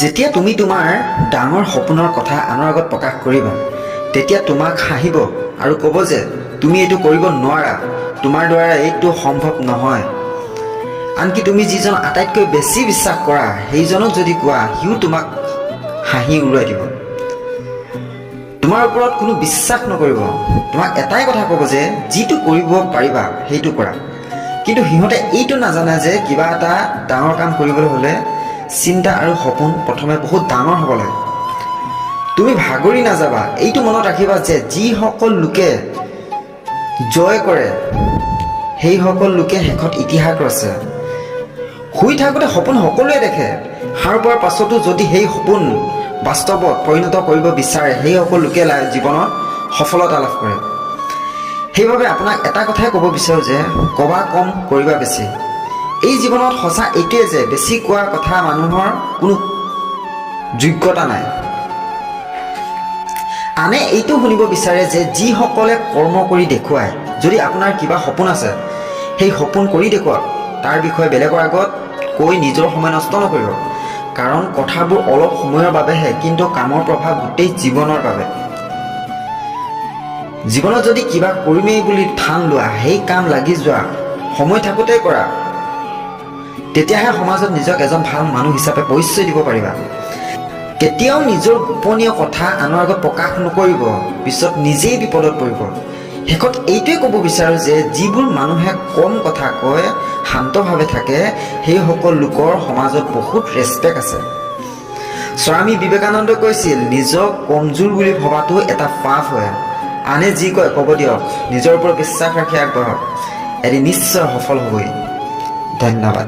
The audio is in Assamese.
যেতিয়া তুমি তোমাৰ ডাঙৰ সপোনৰ কথা আনৰ আগত প্ৰকাশ কৰিবা, তেতিয়া তোমাক হাঁহিব আৰু ক'ব যে তুমি এইটো কৰিব নোৱাৰা, তোমাৰ দ্বাৰা এইটো সম্ভৱ নহয়। আনকি তুমি যিজন আটাইতকৈ বেছি বিশ্বাস কৰা সেইজনক যদি কোৱা, সিও তোমাক হাঁহি উৰুৱাই দিব। তোমাৰ ওপৰত কোনো বিশ্বাস নকৰিব। তোমাক এটাই কথা ক'ব যে যিটো কৰিব পাৰিবা সেইটো কৰা। কিন্তু সিহঁতে এইটো নাজানে যে কিবা এটা ডাঙৰ কাম কৰিবলৈ হ'লে চিন্তা আৰু সপোন প্ৰথমে বহুত ডাঙৰ হ'ব লাগে। তুমি ভাগৰি নাযাবা। এইটো মনত ৰাখিবা যে যিসকল লোকে জয় কৰে সেইসকল লোকে শেষত ইতিহাস ৰচে। শুই থাকোঁতে সপোন সকলোৱে দেখে। সাৰ পোৱাৰ পাছতো যদি সেই সপোন বাস্তৱত পৰিণত কৰিব বিচাৰে, সেইসকল লোকে জীৱনত সফলতা লাভ কৰে। সেইবাবে আপোনাক এটা কথাই ক'ব বিচাৰোঁ যে ক'বা কম, কৰিবা বেছি। এই জীৱনত সঁচা এইটোৱে যে বেছি কোৱা কথা মানুহৰ কোনো যোগ্যতা নাই। আনে এইটো শুনিব বিচাৰে যে যিসকলে কৰ্ম কৰি দেখুৱায়। যদি আপোনাৰ কিবা সপোন আছে, সেই সপোন কৰি দেখুৱাওক। তাৰ বিষয়ে বেলেগৰ আগত কৈ নিজৰ সময় নষ্ট নকৰিব। কাৰণ কথাবোৰ অলপ সময়ৰ বাবেহে, কিন্তু কামৰ প্ৰভাৱ গোটেই জীৱনৰ বাবে। জীৱনত যদি কিবা কৰিমেই বুলি ঠান লোৱা, সেই কাম লাগি যোৱা, সময় থাকোঁতেই কৰা। তেতিয়াহে সমাজত নিজক এজন ভাল মানুহ হিচাপে পৰিচয় দিব পাৰিবা। কেতিয়াও নিজৰ গোপনীয় কথা আনৰ আগত প্ৰকাশ নকৰিব, পিছত নিজেই বিপদত পৰিব। শেষত এইটোৱে ক'ব বিচাৰোঁ যে যিবোৰ মানুহে কম কথা কয়, শান্তভাৱে থাকে, সেইসকল লোকৰ সমাজত বহুত ৰেচপেক্ট আছে। স্বামী বিবেকানন্দই কৈছিল, নিজক কমজোৰ বুলি ভবাটো এটা পাপ হয়। আনে যি কয় ক'ব দিয়ক, নিজৰ ওপৰত বিশ্বাস ৰাখি আগবাঢ়ক, এদিন নিশ্চয় সফল হ'বই। ধন্যবাদ।